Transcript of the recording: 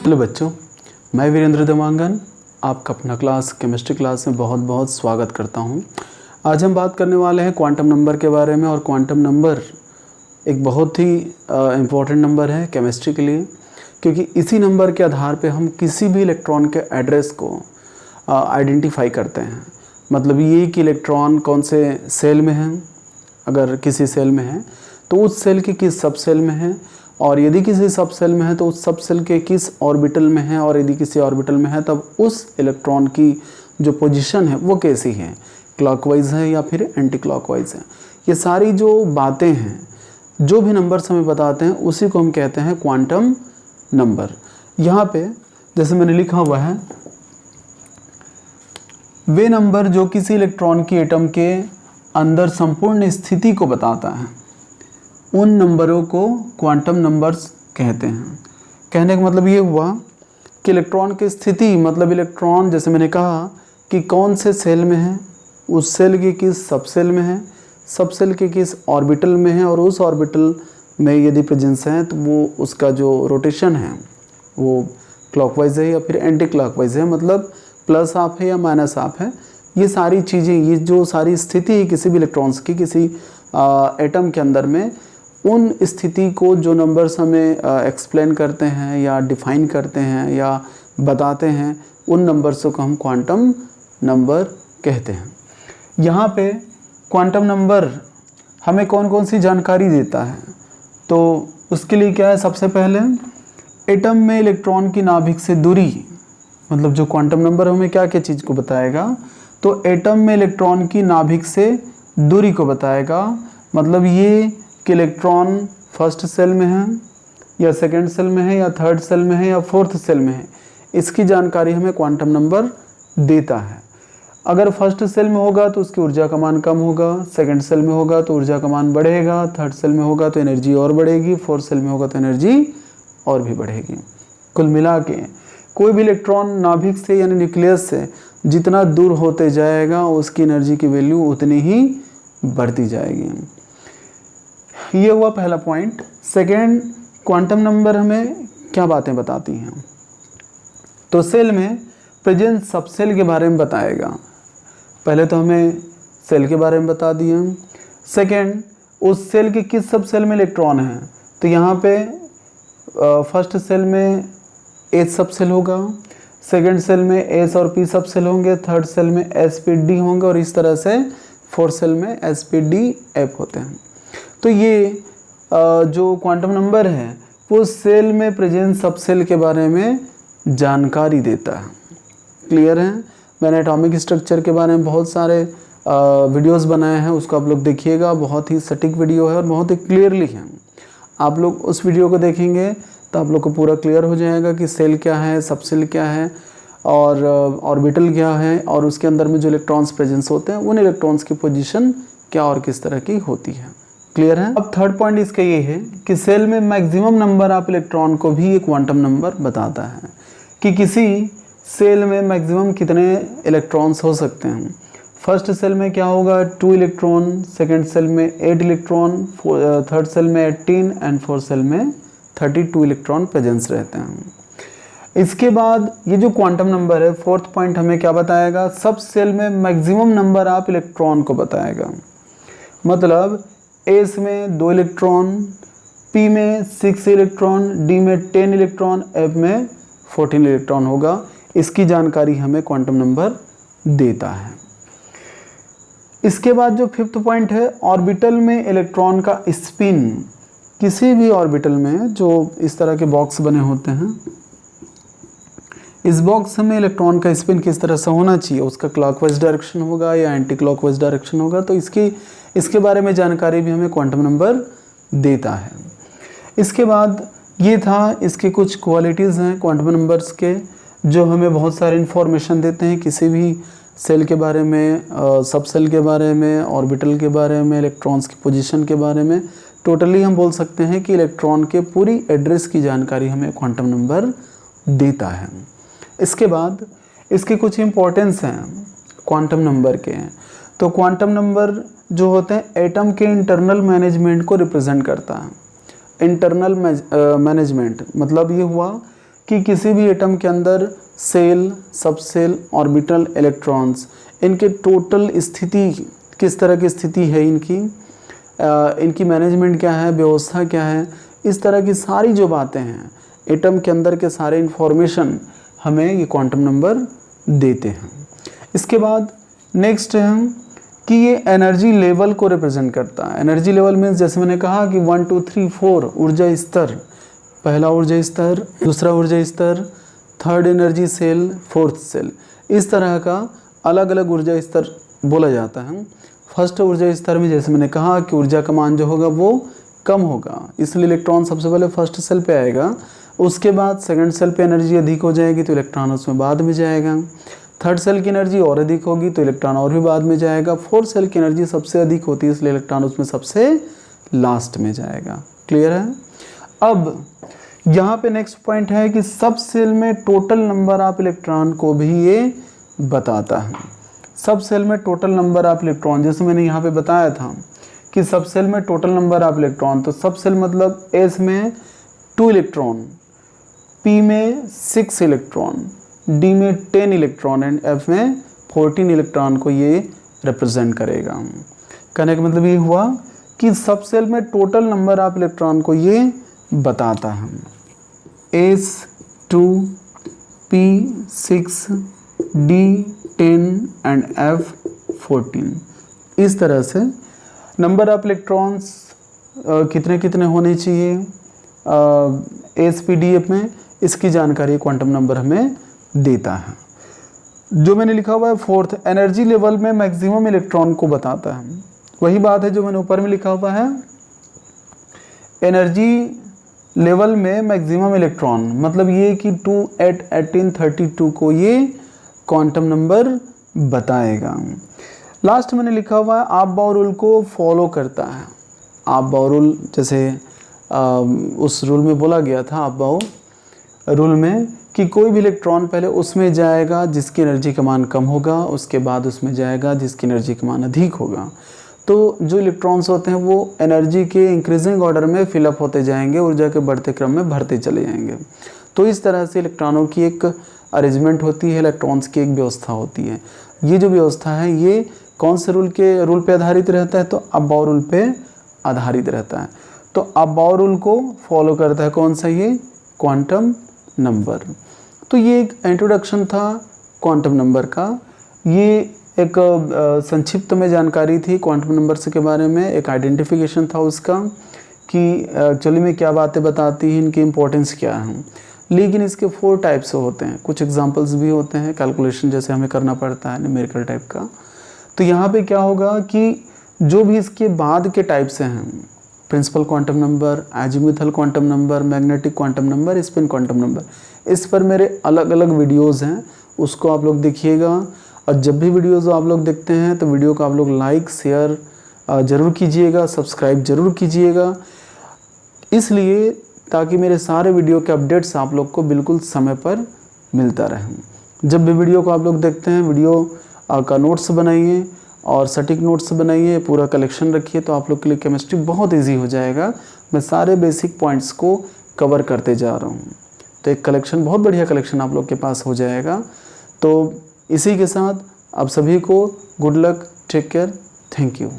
Hello बच्चों, मैं वीरेंद्र देवांगन आपका अपना क्लास केमिस्ट्री क्लास में बहुत बहुत स्वागत करता हूं। आज हम बात करने वाले हैं क्वांटम नंबर के बारे में। और क्वांटम नंबर एक बहुत ही इम्पोर्टेंट नंबर है केमिस्ट्री के लिए, क्योंकि इसी नंबर के आधार पे हम किसी भी इलेक्ट्रॉन के एड्रेस को आइडेंटिफाई करते हैं। मतलब ये कि इलेक्ट्रॉन कौन से सेल में है, अगर किसी सेल में है तो उस सेल के किस सब सेल में है, और यदि किसी सब सेल में है तो उस सब सेल के किस ऑर्बिटल में है, और यदि किसी ऑर्बिटल में है तब उस इलेक्ट्रॉन की जो पोजीशन है वो कैसी है, क्लॉकवाइज है या फिर एंटी क्लॉकवाइज है। ये सारी जो बातें हैं, जो भी नंबर्स हमें बताते हैं, उसी को हम कहते हैं क्वांटम नंबर। यहाँ पे जैसे मैंने लिखा हुआ है, वे नंबर जो किसी इलेक्ट्रॉन की एटम के अंदर संपूर्ण स्थिति को बताता है, उन नंबरों को क्वांटम नंबर्स कहते हैं। कहने का मतलब ये हुआ कि इलेक्ट्रॉन की स्थिति, मतलब इलेक्ट्रॉन, जैसे मैंने कहा कि कौन से सेल में है, उस सेल के किस सब सेल में है, सब सेल के किस ऑर्बिटल में है, और उस ऑर्बिटल में यदि प्रेजेंस है तो वो उसका जो रोटेशन है वो क्लॉकवाइज है या फिर एंटी क्लॉकवाइज है, मतलब प्लस हाफ है या माइनस हाफ है। ये सारी चीज़ें, ये जो सारी स्थिति है किसी भी इलेक्ट्रॉन्स की किसी एटम के अंदर में, उन स्थिति को जो नंबर्स हमें एक्सप्लेन करते हैं या डिफाइन करते हैं या बताते हैं, उन नंबर्स को हम क्वांटम नंबर कहते हैं। यहाँ पे क्वांटम नंबर हमें कौन कौन सी जानकारी देता है, तो उसके लिए क्या है, सबसे पहले एटम में इलेक्ट्रॉन की नाभिक से दूरी, मतलब जो क्वांटम नंबर हमें क्या क्या चीज़ को बताएगा, तो एटम में इलेक्ट्रॉन की नाभिक से दूरी को बताएगा। मतलब ये कि इलेक्ट्रॉन फर्स्ट सेल में है या सेकंड सेल में है या थर्ड सेल में है या फोर्थ सेल में है, इसकी जानकारी हमें क्वांटम नंबर देता है। अगर फर्स्ट सेल में होगा तो उसकी ऊर्जा का मान कम होगा, सेकंड सेल में होगा तो ऊर्जा का मान बढ़ेगा, थर्ड सेल में होगा तो एनर्जी और बढ़ेगी, फोर्थ सेल में होगा तो एनर्जी और भी बढ़ेगी। कुल मिला के कोई भी इलेक्ट्रॉन नाभिक से यानी न्यूक्लियस से जितना दूर होते जाएगा उसकी एनर्जी की वैल्यू उतनी ही बढ़ती जाएगी। ये हुआ पहला पॉइंट। सेकेंड, क्वांटम नंबर हमें क्या बातें बताती हैं, तो सेल में प्रेजेंट सब सेल के बारे में बताएगा। पहले तो हमें सेल के बारे में बता दिया। सेकेंड, उस सेल के किस सब सेल में इलेक्ट्रॉन है, तो यहाँ पे फर्स्ट सेल में एच सब सेल होगा, सेकेंड सेल में एस और पी सब सेल होंगे, थर्ड सेल में एस पी डी होंगे, और इस तरह से फोर्थ सेल में एस पी डी एफ होते हैं। तो ये जो क्वांटम नंबर है वो सेल में प्रेजेंट सब सेल के बारे में जानकारी देता है। क्लियर है? मैंने एटॉमिक स्ट्रक्चर के बारे में बहुत सारे वीडियोस बनाए हैं, उसको आप लोग देखिएगा। बहुत ही सटीक वीडियो है और बहुत ही क्लियरली है। आप लोग उस वीडियो को देखेंगे तो आप लोग को पूरा क्लियर हो जाएगा कि सेल क्या है, सब सेल क्या है, और ऑर्बिटल क्या है, और उसके अंदर में जो इलेक्ट्रॉन्स प्रेजेंस होते हैं उन इलेक्ट्रॉन्स की पोजीशन क्या और किस तरह की होती है। क्लियर है? अब थर्ड पॉइंट इसका ये है कि सेल में मैक्सिमम नंबर ऑफ इलेक्ट्रॉन को भी ये क्वांटम नंबर बताता है कि किसी सेल में मैक्सिमम कितने इलेक्ट्रॉन्स हो सकते हैं। फर्स्ट सेल में क्या होगा, 2 इलेक्ट्रॉन, सेकेंड सेल में 8 इलेक्ट्रॉन, थर्ड सेल में 18 एंड फोर्थ सेल में 32 इलेक्ट्रॉन प्रेजेंस रहते हैं। इसके बाद ये जो क्वांटम नंबर है, फोर्थ पॉइंट हमें क्या बताएगा, सब सेल में मैक्सिमम नंबर ऑफ इलेक्ट्रॉन को बताएगा। मतलब एस में 2 इलेक्ट्रॉन, पी में 6 इलेक्ट्रॉन, डी में 10 इलेक्ट्रॉन, एफ में 14 इलेक्ट्रॉन होगा। इसकी जानकारी हमें क्वांटम नंबर देता है। इसके बाद जो फिफ्थ पॉइंट है, ऑर्बिटल में इलेक्ट्रॉन का स्पिन। किसी भी ऑर्बिटल में जो इस तरह के बॉक्स बने होते हैं, इस बॉक्स में इलेक्ट्रॉन का स्पिन किस तरह से होना चाहिए, उसका क्लॉकवाइज डायरेक्शन होगा या एंटी क्लॉकवाइज डायरेक्शन होगा, तो इसके बारे में जानकारी भी हमें क्वांटम नंबर देता है। इसके बाद ये था, इसके कुछ क्वालिटीज़ हैं क्वांटम नंबर्स के जो हमें बहुत सारे इन्फॉर्मेशन देते हैं किसी भी सेल के बारे में, सब सेल के बारे में, ऑर्बिटल के बारे में, इलेक्ट्रॉन्स की पोजीशन के बारे में। टोटली हम बोल सकते हैं कि इलेक्ट्रॉन के पूरी एड्रेस की जानकारी हमें क्वांटम नंबर देता है। इसके बाद इसके कुछ इम्पोर्टेंस हैं क्वांटम नंबर के। तो क्वांटम नंबर जो होते हैं एटम के इंटरनल मैनेजमेंट को रिप्रेजेंट करता है। इंटरनल मैनेजमेंट मतलब ये हुआ कि किसी भी एटम के अंदर सेल, सबसेल, ऑर्बिटल, इलेक्ट्रॉन्स, इनके टोटल स्थिति किस तरह की स्थिति है, इनकी मैनेजमेंट क्या है, व्यवस्था क्या है, इस तरह की सारी जो बातें हैं एटम के अंदर के सारे इंफॉर्मेशन हमें ये क्वांटम नंबर देते हैं। इसके बाद नेक्स्ट है कि ये एनर्जी लेवल को रिप्रेजेंट करता है। एनर्जी लेवल मीन्स जैसे मैंने कहा कि 1 2 3 4 ऊर्जा स्तर, पहला ऊर्जा स्तर, दूसरा ऊर्जा स्तर, third energy cell, fourth cell, इस तरह का अलग अलग ऊर्जा स्तर बोला जाता है। फर्स्ट ऊर्जा स्तर में जैसे मैंने कहा कि ऊर्जा का मान जो होगा वो कम होगा, इसलिए इलेक्ट्रॉन सबसे पहले फर्स्ट सेल पे आएगा, उसके बाद सेकंड सेल पे एनर्जी अधिक हो जाएगी तो इलेक्ट्रॉन उसमें बाद में जाएगा, थर्ड सेल की एनर्जी और अधिक होगी तो इलेक्ट्रॉन और भी बाद में जाएगा, फोर्थ सेल की एनर्जी सबसे अधिक होती है इसलिए इलेक्ट्रॉन उसमें सबसे लास्ट में जाएगा। क्लियर है? अब यहाँ पे नेक्स्ट पॉइंट है कि सब सेल में टोटल नंबर ऑफ इलेक्ट्रॉन को भी ये बताता है। सब सेल में टोटल नंबर ऑफ इलेक्ट्रॉन, जैसे मैंने यहाँ पे बताया था कि सब सेल में टोटल नंबर ऑफ इलेक्ट्रॉन, तो सब सेल मतलब एस में 2 इलेक्ट्रॉन, पी में 6 इलेक्ट्रॉन, डी में 10 इलेक्ट्रॉन एंड एफ में 14 इलेक्ट्रॉन को ये रिप्रेजेंट करेगा। कहने का मतलब ये हुआ कि सब सेल में टोटल नंबर ऑफ इलेक्ट्रॉन को ये बताता है। S2, P6, D10 and F14, इस तरह से नंबर ऑफ इलेक्ट्रॉन्स कितने कितने होने चाहिए SPDF में, इसकी जानकारी क्वांटम नंबर हमें देता है। जो मैंने लिखा हुआ है फोर्थ, एनर्जी लेवल में मैक्सिमम इलेक्ट्रॉन को बताता है। वही बात है जो मैंने ऊपर में लिखा हुआ है, एनर्जी लेवल में मैक्सिमम इलेक्ट्रॉन, मतलब ये कि 2 8 18 32 को ये क्वांटम नंबर बताएगा। लास्ट मैंने लिखा हुआ है आप-बाउ रूल को फॉलो करता है। आप-बाउ रूल जैसे उस रूल में बोला गया था, आप-बाउ रूल में, कि कोई भी इलेक्ट्रॉन पहले उसमें जाएगा जिसकी एनर्जी का मान कम होगा, उसके बाद उसमें जाएगा जिसकी एनर्जी का मान अधिक होगा। तो जो इलेक्ट्रॉन्स होते हैं वो एनर्जी के इंक्रीजिंग ऑर्डर में फिलअप होते जाएंगे, ऊर्जा के बढ़ते क्रम में भरते चले जाएंगे। तो इस तरह से इलेक्ट्रॉनों की एक अरेंजमेंट होती है, इलेक्ट्रॉन्स की एक व्यवस्था होती है। ये जो व्यवस्था है ये कौन से रूल पे आधारित रहता है, तो अब-बाउ रूल पे आधारित रहता है। तो अब-बाउ रूल को फॉलो करता है कौन सा, ये क्वांटम नंबर। तो ये एक इंट्रोडक्शन था क्वांटम नंबर का, ये एक संक्षिप्त में जानकारी थी क्वांटम नंबर्स के बारे में, एक आइडेंटिफिकेशन था उसका कि एक्चुअली में क्या बातें बताती हैं, इनकी इम्पोर्टेंस क्या है। लेकिन इसके 4 टाइप्स होते हैं, कुछ एग्जांपल्स भी होते हैं, कैलकुलेशन जैसे हमें करना पड़ता है न्यूमेरिकल टाइप का। तो यहाँ पे क्या होगा कि जो भी इसके बाद के टाइप्स हैं, principal quantum number, azimuthal quantum number, magnetic quantum number, spin quantum number, इस पर मेरे अलग अलग वीडियोज़ हैं, उसको आप लोग देखिएगा। और जब भी वीडियोज़ आप लोग देखते हैं तो वीडियो को आप लोग लाइक शेयर ज़रूर कीजिएगा, सब्सक्राइब ज़रूर कीजिएगा, इसलिए ताकि मेरे सारे वीडियो के अपडेट्स आप लोग को बिल्कुल समय पर मिलता रहे। जब भी वीडियो को आप लोग देखते हैं, वीडियो का नोट्स बनाइए और सटीक नोट्स बनाइए, पूरा कलेक्शन रखिए, तो आप लोग के लिए केमिस्ट्री बहुत ईजी हो जाएगा। मैं सारे बेसिक पॉइंट्स को कवर करते जा रहा हूँ, तो एक कलेक्शन, बहुत बढ़िया कलेक्शन आप लोग के पास हो जाएगा। तो इसी के साथ आप सभी को good luck, take care, thank you.